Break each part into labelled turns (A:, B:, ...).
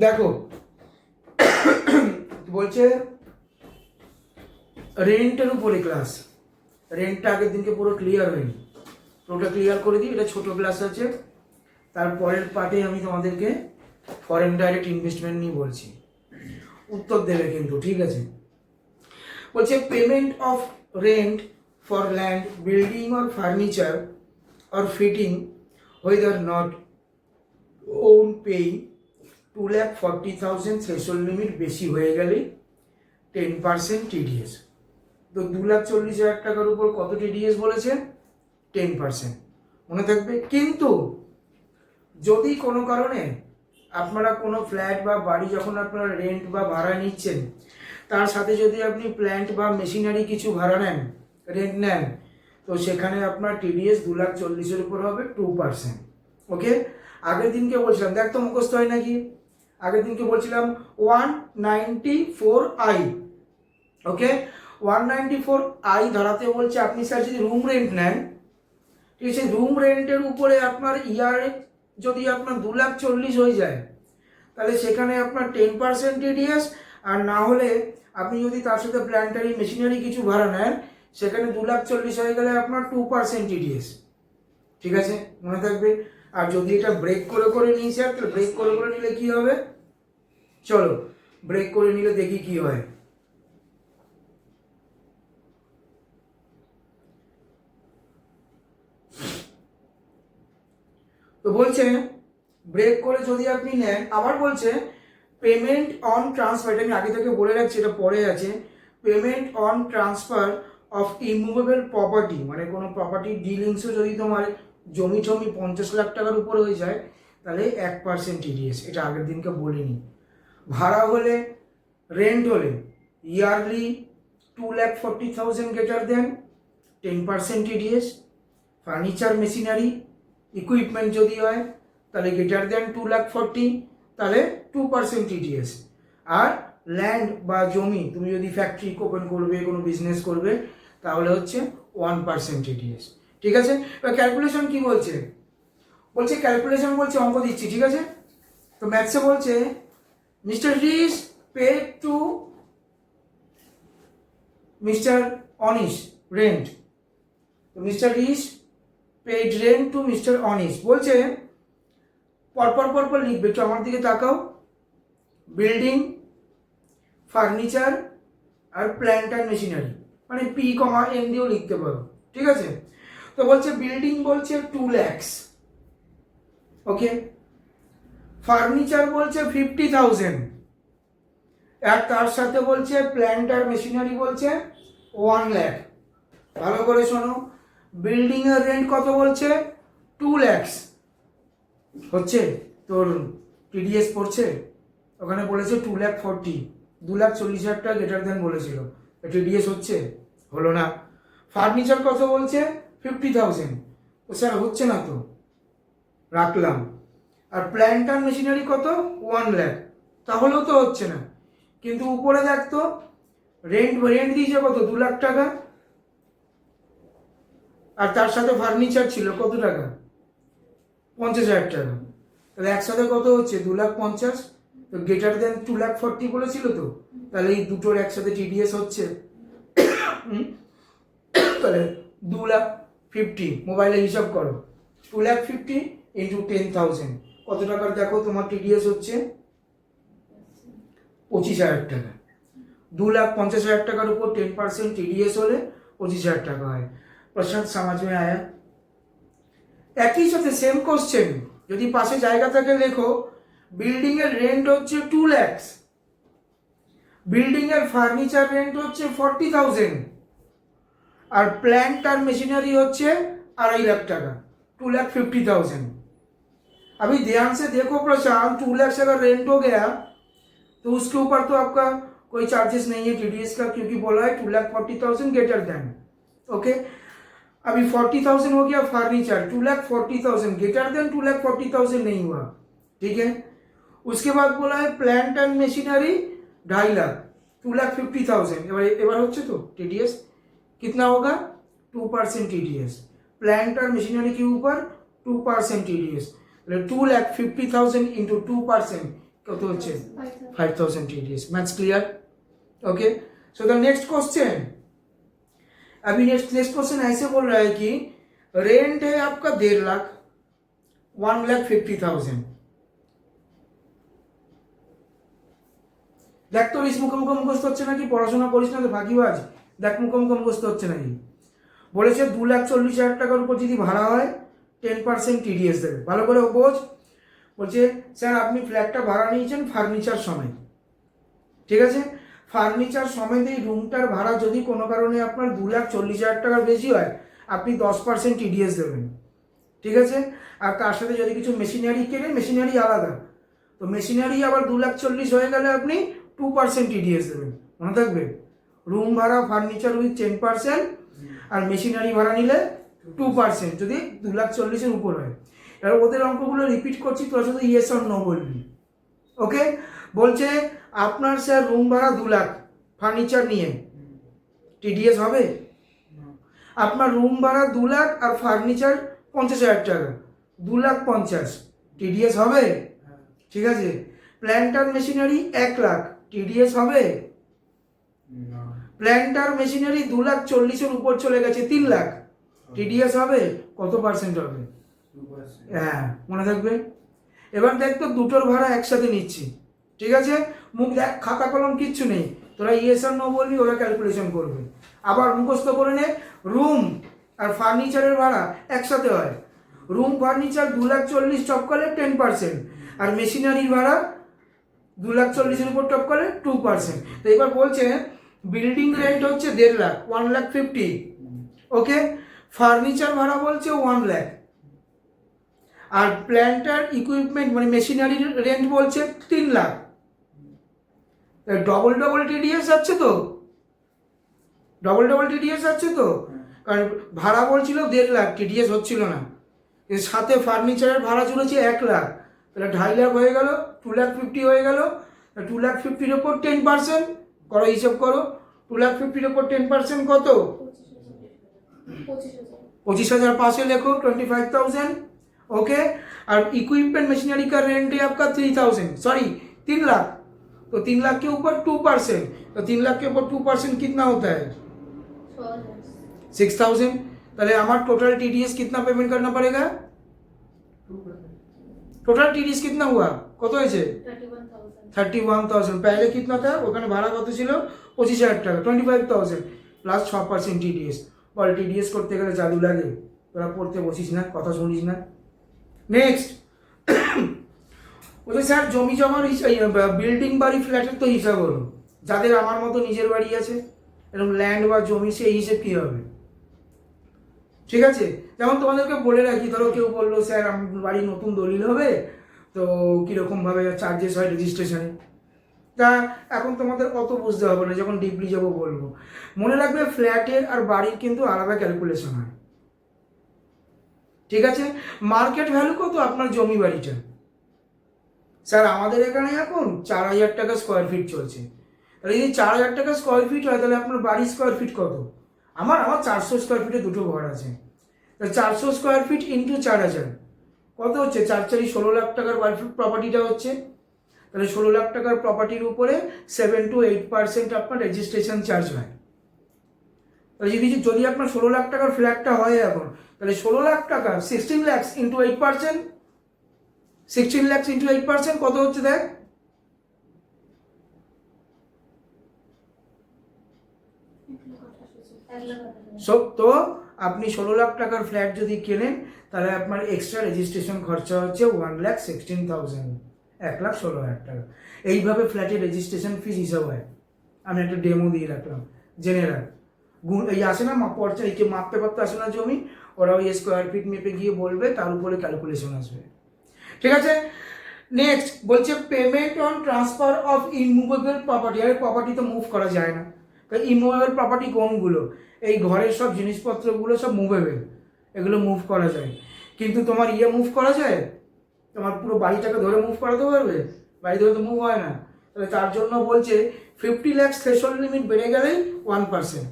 A: দেখো বলছে রেন্টের উপরে ক্লাস, রেন্টটা আগের দিনকে পুরো ক্লিয়ার হয়নি, পুরোটা ক্লিয়ার করে দিই। এটা ছোট ক্লাস আছে, তারপরের পার্টে আমি তোমাদেরকে ফরেন ডাইরেক্ট ইনভেস্টমেন্ট নিয়ে বলছি, উত্তর দেবে কিন্তু, ঠিক আছে। বলছে payment of rent for land, building or furniture or fitting whether not own paying 2,40,000 threshold limit বেশি হয়ে গেলেই 10% টিডিএস। তো 2,40,000 টাকার উপর কত টিডিএস বলেছে? 10%, মনে থাকবে। কিন্তু যদি কোনো কারণে আপনারা কোনো ফ্ল্যাট বা বাড়ি যখন আপনারা রেন্ট বা ভাড়া নিচ্ছেন, তার সাথে যদি আপনি প্ল্যান্ট বা মেশিনারি কিছু ভাড়া নেন, রেন্ট নেন, তো সেখানে আপনার টিডিএস 2,40,000 উপর হবে 2%। ওকে, আগের দিনকে বলছিলাম, দেখ তো মুখস্থ হয় নাকি, আগের দিনকে বলছিলাম 194I। ওকে, 194I ধরাতে বলছে আপনি স্যার যদি রুম রেন্ট নেন, ঠিক আছে, রুম রেন্টের উপরে আপনার ইয়ারে যদি আপনার 2,40,000 হয়ে যায়, তাহলে সেখানে আপনার 10% টিডিএস, আর না হলে আপনি যদি তার সাথে প্ল্যান্টারি মেশিনারি কিছু ভাড়া নেন, সেখানে 2,40,000 হয়ে গেলে আপনার 2% টিডিএস, ঠিক আছে, মনে থাকবে। আর যদি এটা ব্রেক করে করে নিই স্যার, তাহলে ব্রেক করে করে নিলে কি হবে, চলো ব্রেক করে নিলে দেখি কি হয়। তো বলছে ব্রেক করে যদি আপনি নেন, আবার বলছে পেমেন্ট অন ট্রান্সফার, এটা আমি আগে থেকে বলে রাখছি, এটা পরে আছে, payment on transfer of immovable property, মানে কোনো প্রপার্টি ডিলিংসও যদি তোমার জমি টমি 50 লাখ টাকার উপর হয়ে যায়, তাহলে 1% টিডিএস, এটা আগের দিনকে বলিনি। ভাড়া হলে, রেন্ট হলে yearly 2,40,000 greater than 10% TDS, furniture machinery equipment যদি হয় তাহলে গ্রেটার দেন 2,40,000, তাহলে 2% টিডিএস। আর ল্যান্ড বা জমি তুমি যদি ফ্যাক্টরি ওপেন করবে, কোনো বিজনেস করবে, তাহলে হচ্ছে 1% টিডিএস, ঠিক আছে। এবার ক্যালকুলেশন কি বলছে, বলছে ক্যালকুলেশন বলছে, অঙ্ক দিচ্ছি, ঠিক আছে। তো ম্যাথসে বলছে mister Rees paid to mister Anish rent, তো mister Rees paid rent to mister Anish. বলছে পরপর লিখবে, একটু আমার দিকে তাকাও, বিল্ডিং, ফার্নিচার আর প্ল্যান্ট অ্যান্ড মেশিনারি, মানে পি কমা এন দিয়েও লিখতে পারো, ঠিক আছে। তো বলছে বিল্ডিং বলছে 2 lakhs, ওকে, ফার্নিচার বলছে 50,000, আর তার সাথে বলছে প্ল্যান্ট আর মেশিনারি বলছে 1 lakh। ভালো করে শোনো, বিল্ডিং এর রেন্ট কত বলছে? 2 lakhs হচ্ছে, তোর টিডিএস পড়ছে, ওখানে বলেছে 2,40,000, 2,40,000 টাকা গ্রেটার দেন বলেছিল, টিডিএস হচ্ছে, হলো না। ফার্নিচার কত বলছে? 50,000, তো স্যার হচ্ছে না, তো রাখলাম। আর প্ল্যান্ট আর মেশিনারি কত? 1 lakh, তাহলেও তো হচ্ছে না। কিন্তু উপরে দেখতো রেন্ট দিয়েছে কত? 2 লাখ টাকা, আর তার সাথে ফার্নিচার ছিল কত টাকা? 50,000 টাকা, তাহলে একসাথে কত হচ্ছে? 2,50,000, তো গ্রেটার দেন 2,40,000 বলেছিল, তো তাহলে এই দুটোর একসাথে টিডিএস হচ্ছে, তাহলে 2,50,000, মোবাইলে হিসাব করো, 2,50,000 ইন্টু 10,000 কত টাকার দেখো তোমার টিডিএস হচ্ছে? 25,000 টাকা। 2,50,000 টাকার উপর 10% टीडीएस হলে 25,000 টাকা হয়। প্রশ্ন समझ में आया? একই সাথে সেম কোশ্চেন, যদি পাশে জায়গা থাকে লেখো, বিল্ডিং এর রেন্ট হচ্ছে 2 lakhs, বিল্ডিং এর ফার্নিচার রেন্ট হচ্ছে 40,000, আর प्लांट और मशीनरी হচ্ছে 2.5 লাখ টাকা, 2,50,000। अभी ध्यान से देखो प्रशांत, 2 lakhs अगर रेंट हो गया तो उसके ऊपर तो आपका कोई चार्जेस नहीं है टीडीएस का, क्योंकि बोला है 2,40,000 ग्रेटर देन, ओके। अभी 40,000 हो गया फर्नीचर, 2,40,000 ग्रेटर देन 2,40,000 नहीं हुआ, ठीक है। उसके बाद बोला है प्लांट एंड मशीनरी 2.5 लाख, 2,50,000। एबार होच्छे तो टीडीएस कितना होगा? 2% टीडीएस, प्लांट और मशीनरी के ऊपर 2% टीडीएस, 2,50,000 इंटू 2% কত হচ্ছে 5000 TDS। Maths clear? Okay, so the next question, अभी नेक्स्ट क्वेश्चन ऐसे बोल रहा है कि रेंट है आपका 1.5 लाख, 1,50,000। দেখ তোর ইস মুখে মুখে মুখস্থ হচ্ছে নাকি, পড়াশোনা করিস না তো ফাঁকিবাজ, দেখ মুখে মুখে মুখস্থ হচ্ছে নাকি। বলেছে 2,40,000 টাকার উপর যদি ভাড়া হয় 10% TDS দেবে, ভালো করে বোঝ। বলছে স্যার আপনি ফ্ল্যাটটা ভাড়া নিয়েছেন ফার্নিচার সমেত, ঠিক আছে, ফার্নিচার সমেত এই রুমটার ভাড়া যদি কোনো কারণে আপনার 2,40,000 টাকার বেশি হয় আপনি 10% TDS দেবেন, ঠিক আছে। আর তার সাথে যদি কিছু মেশিনারি কেনেন, মেশিনারি আলাদা, তো মেশিনারি আবার 2,40,000 হয়ে গেলে আপনি 2% TDS দেবেন, মনে থাকবে। রুম ভাড়া ফার্নিচার উইথ 10% আর মেশিনারি ভাড়া নিলে 2% যদি 2,40,000-এর উপর হয়। এবার ওদের অঙ্কগুলো রিপিট করছি, তোরা শুধু ইয়েস অর নো বলবি, ওকে। বলছে আপনার স্যার রুম ভাড়া 2 লাখ ফার্নিচার নিয়ে, TDS হবে? আপনার রুম ভাড়া 2 লাখ আর ফার্নিচার 50,000 টাকা, 2,50,000, TDS হবে? ঠিক আছে। প্ল্যান্টার মেশিনারি 1 লাখ, TDS হবে? প্ল্যান্টার মেশিনারি 2,40,000-এর উপর চলে গেছে 3 লাখ, TDS হবে? কত পার্সেন্ট হবে? হ্যাঁ, মনে থাকবে। এবার দেখ তো দুটোর ভাড়া একসাথে নিচ্ছি, ঠিক আছে। মুখ দেখ, খাতা কলম কিচ্ছু নেই, তোরা ইয়েস আর নো বলবি, ওরা ক্যালকুলেশন করবে। আবার মুখস্থ করে নে, রুম আর ফার্নিচারের ভাড়া একসাথে হয়। রুম ফার্নিচার 2,40,000 টপ করলে 10% আর মেশিনারির ভাড়া 2,40,000-এর উপর টপ করলে 2%। তো এবার বলছে বিল্ডিং রেন্ট হচ্ছে 1.5 লাখ, 1,50,000, ওকে। ফার্নিচার ভাড়া বলছে 1 লাখ আর প্ল্যান্টার ইকুইপমেন্ট মানে মেশিনারির রেন্ট বলছে 3 লাখ। ডবল ডবল TDS আছে তো, ডবল ডবল TDS আছে তো, কারণ ভাড়া বলছিল 1.5 লাখ, TDS হচ্ছিল না, এর সাথে ফার্নিচারের ভাড়া চলেছে 1 লাখ, তাহলে 2.5 লাখ হয়ে গেল, 2,50,000 হয়ে গেল। 2,50,000-এর ওপর 10% করো, হিসাব করো, 2,50,000-এর ওপর 10% কত? 25,000 पास लिखो, 25,000, ओके। और इक्विपमेंट मशीनरी का रेंट है आपका 3,000, सॉरी 3 लाख, तो 3 लाख के ऊपर 2%, तो 3 लाख के ऊपर 2% कितना होता है? 6,000। তাহলে আমার টোটাল TDS कितना पेमेंट करना पड़ेगा? टोटल TDS कितना हुआ, কত হয়েছে? 31,000। पहले कितना था, ওখানে ভাড়া কত ছিল? 25,000 টাকা, 25,000 প্লাস 6% TDS। বল TDS করতে গেলে জাদু লাগে, তোরা পড়তে বসিস না, কথা শুনিস না। নেক্সট বলছে স্যার জমি জমার বিল্ডিং বাড়ি ফ্ল্যাটের তো হিসাব হলো, যাদের আমার মতো নিজের বাড়ি আছে এরকম ল্যান্ড বা জমি, সেই হিসেব কী হবে? ঠিক আছে, যেমন তোমাদেরকে বলে রাখি, ধরো কেউ বললো স্যার আমার বাড়ি নতুন দলিল হবে, তো কীরকমভাবে চার্জেস হয় রেজিস্ট্রেশনে, তা এখন তোমাদের অত বুঝতে হবে না, যখন ডিপলি যাবো বলবো। মনে রাখবে ফ্ল্যাটের আর বাড়ির কিন্তু আলাদা ক্যালকুলেশন হয়, ঠিক আছে। মার্কেট ভ্যালু কত আপনার জমি বাড়িটা? স্যার আমাদের এখানে এখন 4,000 টাকা স্কোয়ার ফিট চলছে, তাহলে যদি 4,000 টাকা স্কোয়ার ফিট হয় তাহলে আপনার বাড়ির স্কোয়ার ফিট কত? আমার 400 স্কোয়ার ফিটে দুটো ঘর আছে, তাহলে 400 স্কোয়ার ফিট ইন্টু 4,000 কত হচ্ছে? 4 16 লাখ টাকার প্রপার্টিটা হচ্ছে, তাহলে 16 লাখ টাকার প্রপার্টির উপরে 7 to 8% আপনার রেজিস্ট্রেশন চার্জ হয়। তাহলে যদি আপনার 16 লাখ টাকার ফ্ল্যাটটা হয় এখন, তাহলে 16 লাখ টাকা 16 lakhs ইন্টু 8%, 16 lakhs ইন্টু 8% কত হচ্ছে দেখ? তো আপনি 16 লাখ টাকার ফ্ল্যাট যদি কেনেন তাহলে আপনার এক্সট্রা রেজিস্ট্রেশন খরচা হচ্ছে 1,16,000, 1,16,000 টাকা। এইভাবে ফ্ল্যাটের রেজিস্ট্রেশন ফিস হিসাব হয়। আমি একটা ডেমো দিয়ে রাখলাম, জেনে রাখ। এই আসে না পর্চা, এই মাপতে পারতে আসে না জমি, ওরা ওই স্কোয়ার ফিট মেপে গিয়ে বলবে, তার উপরে ক্যালকুলেশন আসবে, ঠিক আছে। নেক্সট বলছে payment on transfer of immovable property. আরে প্রপার্টি তো মুভ করা যায় না, তাই ইমুভেবল প্রপার্টি কোনগুলো? এই ঘরের সব জিনিসপত্রগুলো সব মুভেবল, এগুলো মুভ করা যায়, কিন্তু তোমার মুভ করা যায়? তোমার পুরো বাড়িটাকে ধরে মুভ করাতে পারবে? বাড়ি ধরে তো মুভ হয় না। তাহলে তার জন্য বলছে 50 লাখ থ্রেশহোল্ড লিমিট বেড়ে গেলেই 1%।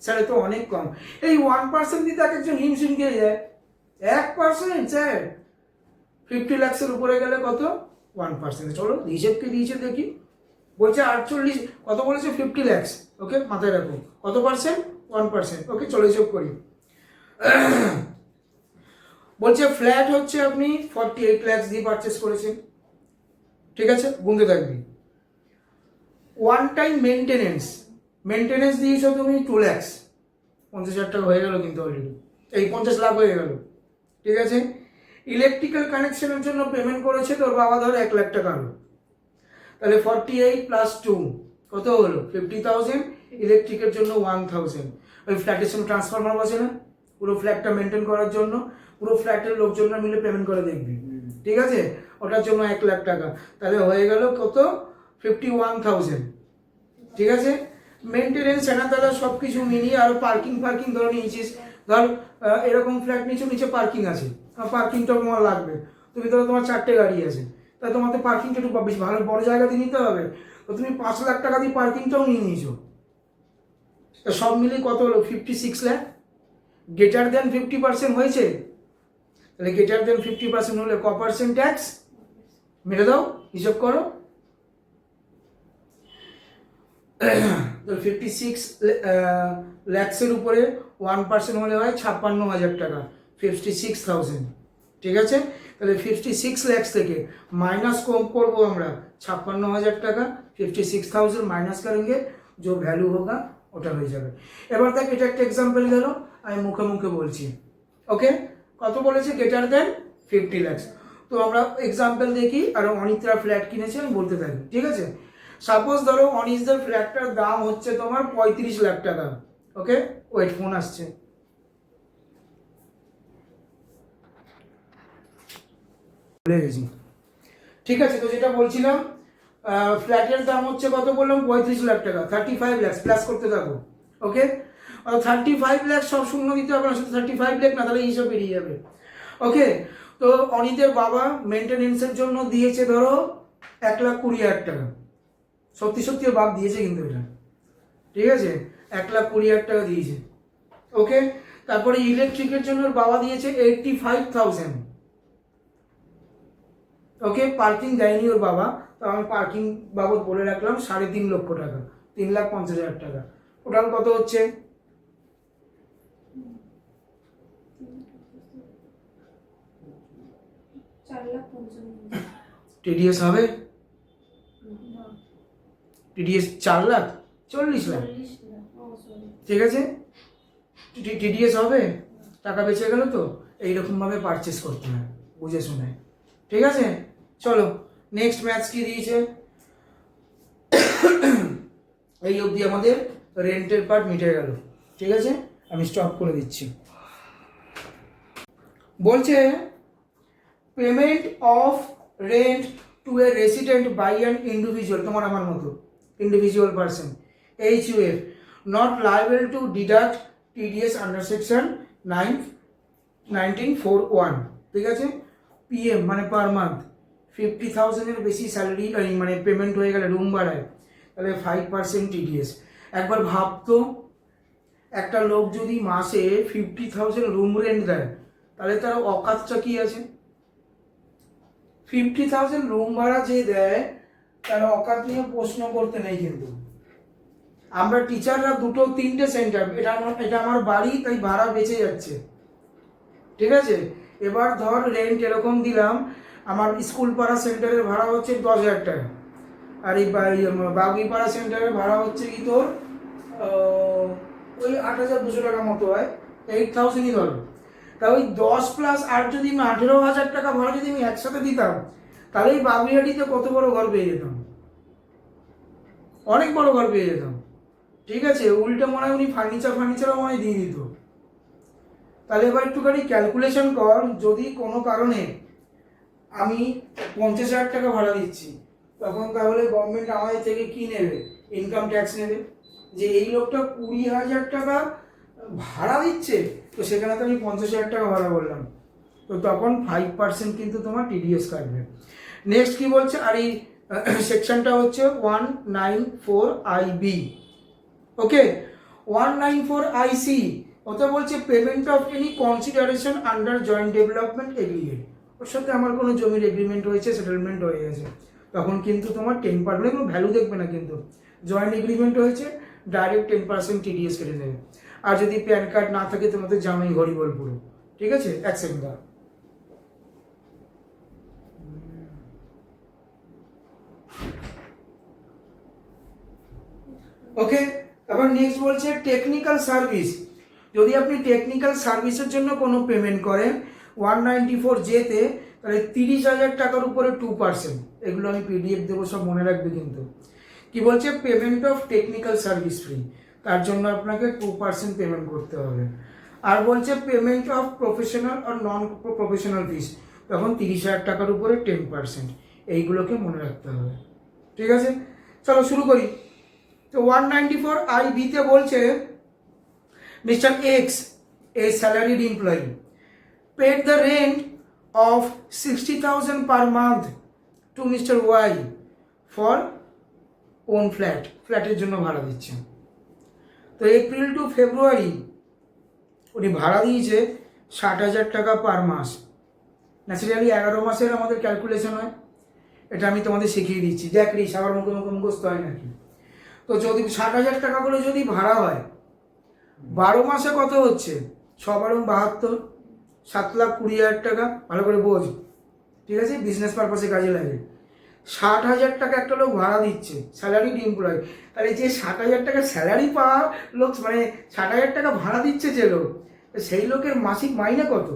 A: স্যার তো অনেক কম, এই 1% দিতে এক একজন হিমশিম খেয়ে যায়। 1% স্যার 50 লাখের উপরে গেলে কত? 1%। চলো হিসেব কি দিয়েছে দেখি। বলছে 48, কত বলেছে 50 lakhs, ওকে মাথায় রাখো, কত পার্সেন্ট 1%, ওকে চলো হিসেব করি। বলছে ফ্ল্যাট হচ্ছে আপনি 48 lakhs দিয়ে পারচেস করেছেন, ঠিক আছে গুনতে থাকবি। ওয়ান টাইম মেনটেনেন্স দিয়েছো তুমি 2 lakhs, 50,000 টাকা হয়ে গেল কিন্তু অলরেডি, এই 50 লাখ হয়ে গেল, ঠিক আছে। ইলেকট্রিক্যাল কানেকশনের জন্য পেমেন্ট করেছে তোর বাবা, ধর 1 লাখ টাকা হলো, তাহলে 48 প্লাস 2 কত হলো 50,000, ইলেকট্রিকের জন্য 1,000। ওই ফ্ল্যাটের সঙ্গে ট্রান্সফরমার বসে না, পুরো ফ্ল্যাটটা মেনটেন করার জন্য পুরো ফ্ল্যাটের লোকজনরা মিলে পেমেন্ট করে দেখবি, ঠিক আছে, ওটার জন্য 1 লাখ টাকা, তাহলে হয়ে গেল কত 51,000, ঠিক আছে। মেনটেনেন্স সেনাতলা সব কিছু মিলিয়ে আরো পার্কিং ধরে নিয়েছিস, ধর এরকম ফ্ল্যাট নিচে পার্কিং আছে, পার্কিংটা তোমার লাগবে, তুমি ধরো তোমার 4টে গাড়ি আছে, তাই তোমাকে পার্কিংটা একটু বেশি ভালো বড় জায়গা দিয়ে নিতে হবে, তো তুমি 5 লাখ টাকা দিয়ে পার্কিংটাও নিয়ে নিয়েছো, তা সব মিলিয়ে কত হলো 56 লাখ। গ্রেটার দেন 50% হয়েছে, তাহলে গ্রেটার দেন 50% হলে ক পার্সেন্ট ট্যাক্স মেরে দাও, হিসাব করো। তো 56 ল্যাক্সের উপরে 1% হলে হয় 56,000 টাকা, 56,000, ঠিক আছে। তাহলে 56 ল্যাক্স থেকে माइनस कम করবো আমরা 56,000 টাকা, 56,000 माइनस करेंगे, जो ভ্যালু होगा ওটা হয়ে যাবে। এবার দেখ এটা একটা এক্সাম্পল গেল, আমি মুখে মুখে বলছি, ওকে। কত বলেছে গ্রেটার দেন 50 লাখ, তো আমরা এক্সাম্পল দেখি, আর অনিত্রা ফ্ল্যাট কিনেছে আমি বলতে থাকি, ঠিক আছে। সাপোজ ধরো অনিশদের ফ্ল্যাটটার দাম হচ্ছে তোমার 35 লাখ টাকা, ওকে। ওয়েট, ফোন আসছে, ভুলে গেছি, ঠিক আছে। তো যেটা বলছিলাম, ফ্ল্যাটের দাম হচ্ছে কত বললাম 35 লাখ টাকা, 35 লাখ প্লাস করতে থাকো, ওকে। 35 লাখ সব শূন্য দিতে হবে না, শুধু 35 লাখ না, তাহলে হিসাব বেরিয়ে যাবে, ওকে। তো অনিতের বাবা মেনটেনেন্সের জন্য দিয়েছে ধরো 1,20,000 টাকা, সত্যি সত্যি বাপ দিয়েছে কিন্তু এটা, ঠিক আছে, 1,20,000 টাকা দিয়েছে, ওকে। তারপরে ইলেকট্রিকের জন্য বাবা দিয়েছে 85,000, ওকে। পার্কিং দেয়নি ওর বাবা, তো আমি পার্কিং বাবদ বলে রাখলাম 3.5 লক্ষ টাকা, 3,50,000 টাকা, টোটাল কত হচ্ছে টিডিএস হবে, টিডিএস 4,40,00,000, ঠিক আছে, টিডিএস হবে, টাকা বেঁচে গেল। তো এইরকম ভাবে পারচেস করতে হয় বুঝে শুনে, ঠিক আছে। চলো নেক্সট ম্যাচ কি দিয়েছে, এই অবধি আমাদের রেন্টের পার্ট মিটে গেল, ঠিক আছে, আমি স্টপ করে দিচ্ছি। বলছে payment of rent to a resident by an individual, তোমার আমার মতো individual person, HUF not liable to deduct TDS under section 1941, ঠিক আছে। PM মানে পার মান্থ 50,000 এর বেশি স্যালারি মানে পেমেন্ট হয়ে গেলে রুম ভাড়ায়, তাহলে 5% TDS। একবার ভাবতো, একটা লোক যদি মাসে 50,000 রুম রেন্ট দেয়, তাহলে তার অকাতটা কি আছে। 50,000 রুম ভাড়া যে দেয় তার অকাত নিয়ে প্রশ্ন করতে নেই, কিন্তু আমরা টিচাররা 2-3টে সেন্টার, এটা আমার বাড়ি, তাই ভাড়া বেঁচে যাচ্ছে, ঠিক আছে। এবার ধর রেন্ট এরকম দিলাম, আমার স্কুল পাড়া সেন্টারের ভাড়া হচ্ছে 10,000 টাকা, আর এই বাগুইপাড়া সেন্টারের ভাড়া হচ্ছে কি তোর ওই 8,200 টাকা মতো হয়, 8,000ই ধরো। তা ওই 10 প্লাস 8 যদি আমি 18,000 টাকা ভাড়া যদি আমি একসাথে দিতাম, তাহলে এই বাগুইহাটিতে কত বড় ঘর পেয়ে যেতাম, অনেক বড় ঘর পেয়ে যেতাম, ঠিক আছে। উল্টে মনে হয় উনি ফার্নিচারও মনে হয় দিয়ে দিত। তাহলে এবার একটুখানি ক্যালকুলেশন কর, যদি কোনো কারণে আমি 50,000 টাকা ভাড়া দিচ্ছি, তখন তাহলে গভর্নমেন্ট আমাদের থেকে কি নেবে, ইনকাম ট্যাক্স নেবে, যে এই লোকটা 20,000 টাকা ভাড়া দিচ্ছে, তো সেখানে তো আমি 50,000 টাকা ভাড়া বললাম, তো তখন 5% কিন্তু তোমার TDS কাটবে। নেক্সট কি বলছে, আর এই সেকশনটা হচ্ছে 194IB, ওকে। 194IC ওটা বলছে payment of any consideration under joint development agreement, ওর সাথে আমার কোনো জমির এগ্রিমেন্ট হয়েছে, সেটেলমেন্ট হয়ে গেছে, তখন কিন্তু তোমার 10% কোনো ভ্যালু দেখবে না, কিন্তু জয়েন্ট এগ্রিমেন্ট হয়েছে ডাইরেক্ট 10% টিডিএস কেটে দেবে। আর যদি প্যান কার্ড না থাকে তোমার তো জামাই ঘড়ি বল পুরো, ঠিক আছে? এক সেকেন্ড দাও। ওকে, আবার নেক্সট বলছে টেকনিক্যাল সার্ভিস। যদি আপনি টেকনিক্যাল সার্ভিসের জন্য কোনো পেমেন্ট করেন 194J-তে, তাহলে 30,000 টাকার উপরে 2%। এগুলো আমি পিডিএফ দেবো, সব মনে রাখবে। কিন্তু কি বলছে, payment of technical service fee, তার জন্য আপনাকে 2% পেমেন্ট করতে হবে। আর বলছে পেমেন্ট অফ প্রফেশনাল আর নন প্রফেশনাল ফিস, তখন 30,000 টাকার উপরে 10%। এইগুলোকে মনে রাখতে হবে, ঠিক আছে? চলো শুরু করি। তো 194IB-তে বলছে mister X, a salaried employee, paid the rent of 60,000 per month to mister Y for own flat. ফ্ল্যাটের জন্য ভাড়া দিচ্ছে। তো এপ্রিল টু ফেব্রুয়ারি উনি ভাড়া দিয়েছে 60,000 টাকা পার মাস। ন্যাচারালি 11 মাসের আমাদের ক্যালকুলেশন হয়, এটা আমি তোমাদের শিখিয়ে দিচ্ছি। দেখ রিস, আবার মুখে মুখে মুখস্থ হয় নাকি? তো যদি 60,000 টাকা করে যদি ভাড়া হয়, 12 মাসে কত হচ্ছে? 6×12 7,20,000 টাকা। ভালো করে বোঝ, ঠিক আছে? বিজনেস পারপাসে কাজে লাগে। 60,000 টাকা একটা লোক ভাড়া দিচ্ছে, স্যালারিড এমপ্লয়। তাহলে যে 60,000 টাকা স্যালারি পাওয়া লোক, মানে 60,000 টাকা ভাড়া দিচ্ছে যে লোক, সেই লোকের মাসিক মাইনে কত?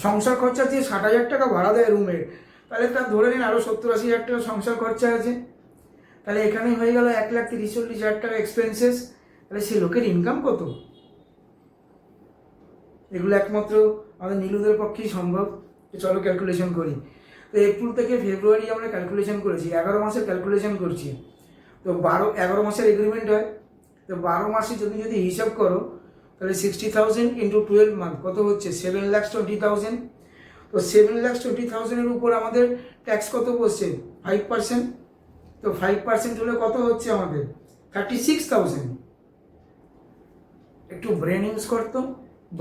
A: সংসার খরচা দিয়ে 60,000 টাকা ভাড়া দেয় রুমের, তাহলে তার ধরে নিন আরও 70-80,000 টাকা সংসার খরচা আছে। তাহলে এখানে হয়ে গেল 1,30,40,000 টাকা এক্সপেন্সেস। তাহলে সেই লোকের ইনকাম কত? এগুলো একমাত্র আমাদের নীলুদের পক্ষেই সম্ভব। চলো ক্যালকুলেশন করি। তো এপ্রিল থেকে ফেব্রুয়ারি আমরা ক্যালকুলেশন করেছি, 11 মাসের ক্যালকুলেশন করছি। তো 11 মাসের এগ্রিমেন্ট হয়। তো 12 মাসে যদি হিসাব করো, তাহলে 60,000 ইন্টু 12 মান্থ কত হচ্ছে? 7,20,000। তো 7,20,000-এর উপর আমাদের ট্যাক্স কত বসছে? 5%। তো 5% হলে কত হচ্ছে আমাদের? 36,000। একটু ব্রেন ইউজ করতো।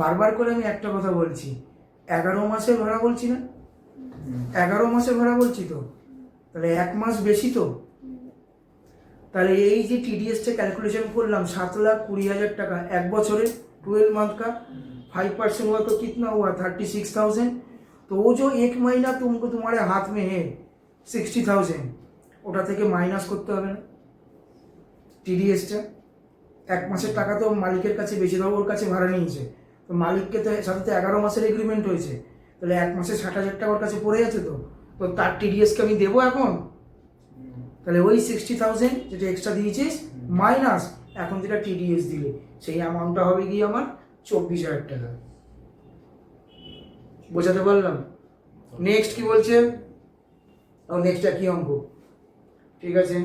A: বারবার করে আমি একটা কথা বলছি, 11 মাসের ভাড়া বলছি না? 11 মাসের ভাড়া বলছি তো, তাহলে 1 মাস বেশি তো। তাহলে এই যে टीडीएस कैलकुलेशन करलाम 7,20,000 টাকা एक बछरे 12 मंथ का 5% हुआ तो कितना हुआ 36,000। तो वो जो एक महीना तुमको तुम्हारे हाथ में है 60,000 ওটা থেকে মাইনাস করতে হবে না टीडीएसটা। এক মাসের টাকা তো মালিকের কাছে বেশি দাও, ওর কাছে ভাড়া নিয়েছে, তো মালিককে তো সাথে তো 11 মাসের এগ্রিমেন্ট হয়েছে, তাহলে এক মাসে 60,000 টাকা ওর কাছে পড়ে আছে। তো তো তার टीडीएसকে আমি দেবো এখন। তাহলে ওই 60,000 যেটা এক্সট্রা দিয়েছিস মাইনাস এখন যেটা टीडीएस দিলে সেই অ্যামাউন্টটা হবে কি আমার 24,000 টাকা। বোঝাতে পারলাম? নেক্সট কি বলছে? ও নেক্সটটা কি অঙ্ক? ঠিক আছে,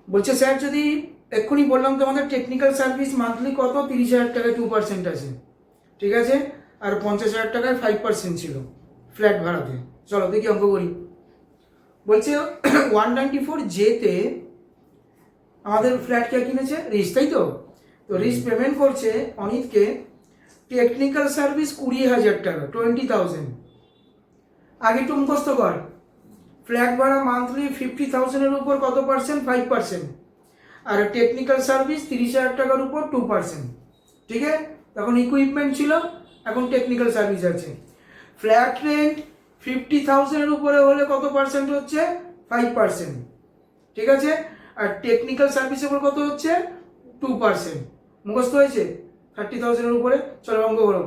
A: বলছে স্যার যদি এক্ষুনি বললাম তোমাদের টেকনিক্যাল সার্ভিস মান্থলি কত 30,000 টাকায় 2% আছে, ঠিক আছে, আর 50,000 টাকায় 5% ছিল ফ্ল্যাট ভাড়াতে। চলো দেখি অঙ্ক করি। বলছে 194J-তে আমাদের ফ্ল্যাট কে কিনেছে? রিস, তাই তো? তো রিস পেমেন্ট করছে অনিতকে টেকনিক্যাল সার্ভিস 20,000 টাকা 20,000। আগে একটু মুখস্থ কর। ফ্ল্যাট ভাড়া মান্থলি 50,000 এর উপর কত পার্সেন্ট? 5%। আর টেকনিক্যাল সার্ভিস 30,000 টাকার উপর 2%। ঠিক আছে, তখন ইকুইপমেন্ট ছিল, এখন টেকনিক্যাল সার্ভিস আছে। ফ্ল্যাট রেন্ট 50,000 এর উপরে হলে কত পার্সেন্ট হচ্ছে? 5%। ঠিক আছে, আর টেকনিক্যাল সার্ভিসের উপর কত হচ্ছে? 2%। মুখস্থ হয়েছে 30,000 এর উপরে। চলো অঙ্ক করো।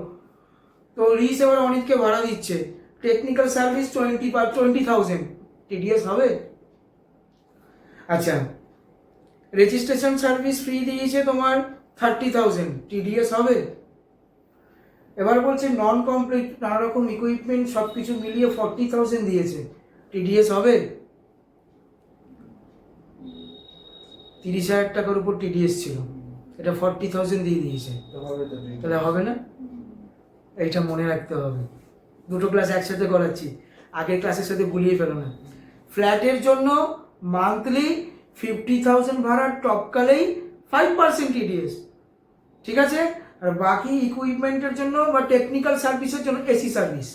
A: তো রিস এবার অনিতকে ভাড়া দিচ্ছে টেকনিক্যাল সার্ভিস 20,000, টিডিএস হবে? আচ্ছা, রেজিস্ট্রেশন সার্ভিস ফ্রি দিয়েছে তোমার 30,000, টিডিএস হবে? এবার বলছে নন কমপ্লিট নানা রকম ইকুইপমেন্ট সব কিছু মিলিয়ে 40,000 দিয়েছে, টিডিএস হবে? 30,000 টাকার উপর টিডিএস ছিল, এটা 40,000 দিয়ে দিয়েছে, তাহলে হবে না? এইটা মনে রাখতে হবে। দুটো ক্লাস একসাথে করাচ্ছি, আগের ক্লাসের সাথে গুলিয়ে ফেলো না। ফ্ল্যাটের জন্য মান্থলি 50,000 ভাড়া টপকালেই 5% টিডিএস, ঠিক আছে। আর বাকি ইকুইপমেন্টের জন্য বা টেকনিক্যাল সার্ভিসের জন্য AC service,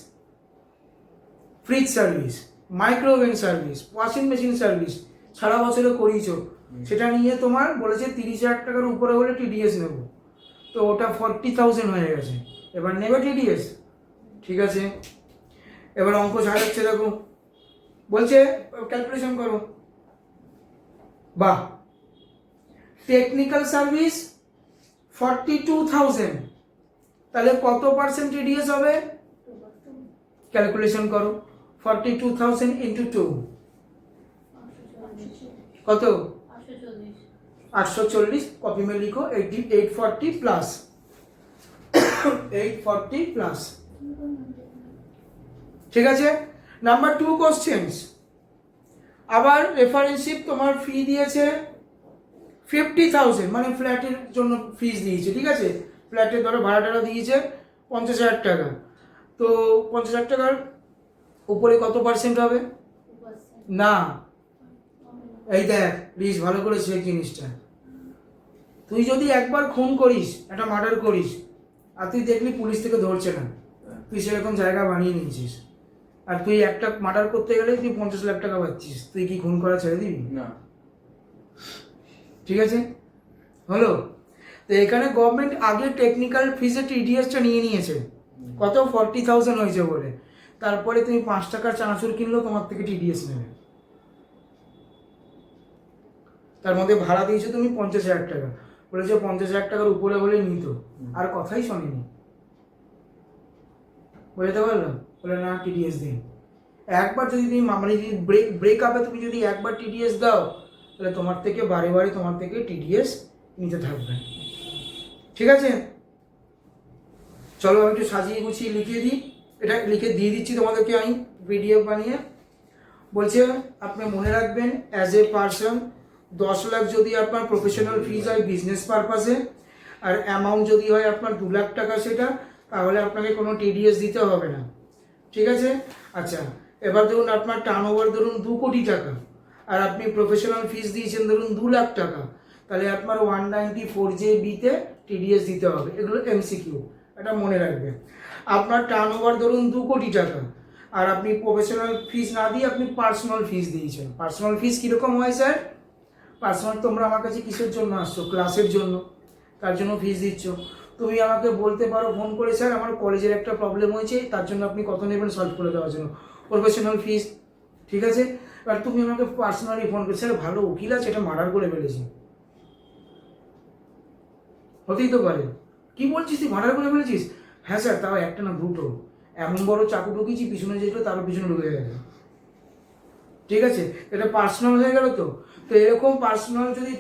A: fridge service, microoven service, washing machine service সারা বছরে করিয়েছো, সেটা নিয়ে তোমার বলেছে 30,000 টাকার উপরে হলে টিডিএস নেব, তো ওটা 40,000 হয়ে গেছে, এবার নেবে টিডিএস, ঠিক আছে। এবার অঙ্ক ছাড়াচ্ছে দেখো, বলছে ক্যালকুলেশন করো, বাহ, টেকনিক্যাল সার্ভিস 42,000, তাহলে কত পার্সেন্ট টিডিএস হবে, ক্যালকুলেশন করো, 42,000 ইন্টু 2 কত, 840, কপি में लिखो 840 प्लस 840 प्लस, ঠিক আছে। নাম্বার 2 কোশ্চেন্স, আবার রেফারেন্সশিপ তোমার ফি দিয়েছে 50,000, মানে ফ্ল্যাটের জন্য ফিস দিয়েছে, ঠিক আছে। ফ্ল্যাটের ধরো ভাড়াটা দিয়েছে 50,000 টাকা, তো 50,000 টাকার উপরে কত পার্সেন্ট হবে, না, এই দেখ প্লিজ ভালো করে শেখ জিনিসটা, তুই যদি একবার খুন করিস, একটা মার্ডার করিস, আর তুই দেখলি পুলিশ থেকে ধরছে না, তুই সেরকম জায়গা বানিয়ে নিয়েছিস, আর তুই একটা মার্ডার করতে গেলে তুই 50 লাখ টাকা পাচ্ছিস, তুই কি খুন করা ছেড়ে দিবি না, ঠিক আছে, হলো। তো এখানে গভর্নমেন্ট আগে টেকনিক্যাল ফিজের টিডিএসটা নিয়ে নিয়েছে, কত 40,000 হয়েছে বলে, তারপরে তুমি 5 টাকার চানাচুর কিনলেও তোমার থেকে টিডিএস নেবে, তার মধ্যে ভাড়া দিয়েছো তুমি 50,000 টাকা, বলেছে 50,000 টাকার উপরে হলে নিত, আর কথাই শোনেনি, বুঝতে পারলাম, বলে না টিডিএস দিন। একবার যদি তুমি মানে যদি ব্রেক আপে তুমি যদি একবার টিডিএস দাও, তাহলে তোমার থেকে বারে বারে তোমার থেকে টিডিএস নিতে থাকবে, ঠিক আছে। চলো আমি একটু সাজিয়ে গুছিয়ে লিখে দিই, এটা লিখে দিয়ে দিচ্ছি তোমাদেরকে আমি পিডিএফ বানিয়ে। বলছে আপনি মনে রাখবেন, অ্যাজ এ পার্সন 10 লাখ যদি আপনার প্রফেশনাল ফিজ হয় বিজনেস পারপাসে, আর অ্যামাউন্ট যদি হয় আপনার 2 লাখ টাকা সেটা, তাহলে আপনাকে কোনো টিডিএস দিতে হবে না, ঠিক আছে। আচ্ছা, এবার ধরুন আপনার টার্নওভার ধরুন 2 কোটি টাকা, আর আপনি প্রফেশনাল ফিজ দিয়েছেন ধরুন 2 লাখ টাকা, তাহলে আপনার 194JB-তে টিডিএস দিতে হবে, এগুলো এমসিকিউ, এটা মনে রাখবেন। আপনার টার্নওভার ধরুন 2 কোটি টাকা, আর আপনি প্রফেশনাল ফিজ না দিয়ে আপনি পার্সোনাল ফিজ দিয়েছেন, পার্সোনাল ফিজ কীরকম হয় স্যার, পার্সোনাল তোমরা আমার কাছে কিসের জন্য আসছো, ক্লাসের জন্য, তার জন্য ফিজ দিচ্ছ, তুমি আমাকে বলতে পারো ফোন করে, স্যার আমার কলেজের একটা প্রবলেম হয়েছে, তার জন্য আপনি কত নেবেন সলভ করে দেওয়ার জন্য, প্রফেশনাল ফিজ, ঠিক আছে। এবার তুমি আমাকে পার্সোনালি ফোন করে, স্যার ভালো উকিল আছে, এটা মার্ডার করে ফেলেছি, হতেই তো পারে, কি বলছিস তুই মার্ডার করে ফেলেছিস, হ্যাঁ স্যার, তাও একটা না দুটো, এমন বড় চাকু ঢুকিয়েছি পিছনে যেগুলো তারও পিছনে ঢুকে গেছে, ঠিক আছে, এটা পার্সোনাল হয়ে গেল। তো তো এরকম পার্সোনাল যদি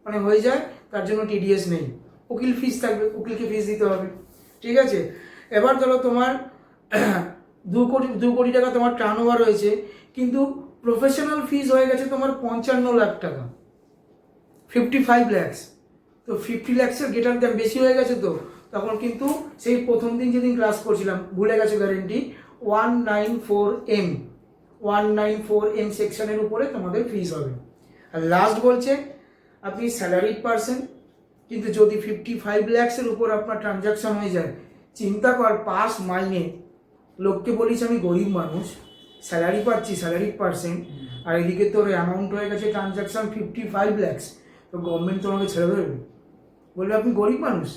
A: মানে হয়ে যায়, তার জন্য টিডিএস নেই, উকিল ফিস থাকবে, উকিলকে ফিস দিতে হবে, ঠিক আছে। এবার ধরো তোমার 2 কোটি টাকা তোমার টার্নওভার হয়েছে, কিন্তু প্রফেশনাল ফিস হয়ে গেছে তোমার 55 লাখ টাকা, 55 lakhs, তো 50 lakhs-এর গ্রেটার দাম বেশি হয়ে গেছে, তো তখন কিন্তু সেই প্রথম দিন যেদিন ক্লাস করছিলাম ভুলে গেছে গ্যারেন্টি, 194M সেকশনের উপরে তোমাদের ফিস হবে। আর লাস্ট বলছে আপনি স্যালারিড পার্সন, কিন্তু যদি 55 lakhs-এর উপর আপনার ট্রানজাকশন হয়ে যায়, চিন্তা কর, পাস মাইনে, লোককে বলিস আমি গরিব মানুষ, স্যালারি পাচ্ছি, স্যালারিড পার্সন, আর এদিকে তোর অ্যামাউন্ট হয়ে গেছে ট্রানজাকশন 55 lakhs, তো গভর্নমেন্ট তোমাকে ছেড়ে দেবে, বলবে আপনি গরিব মানুষ,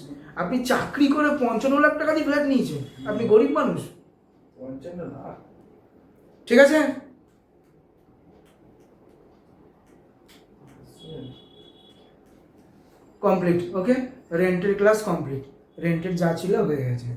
A: আপনি চাকরি করে 55 লাখ টাকা দিয়ে ফ্ল্যাট নিয়েছেন, আপনি গরিব মানুষ,
B: 55 লাখ,
A: ঠিক আছে। কমপ্লিট, ওকে, রেন্টের ক্লাস কমপ্লিট, রেন্টের যা ছিল হয়ে গেছে।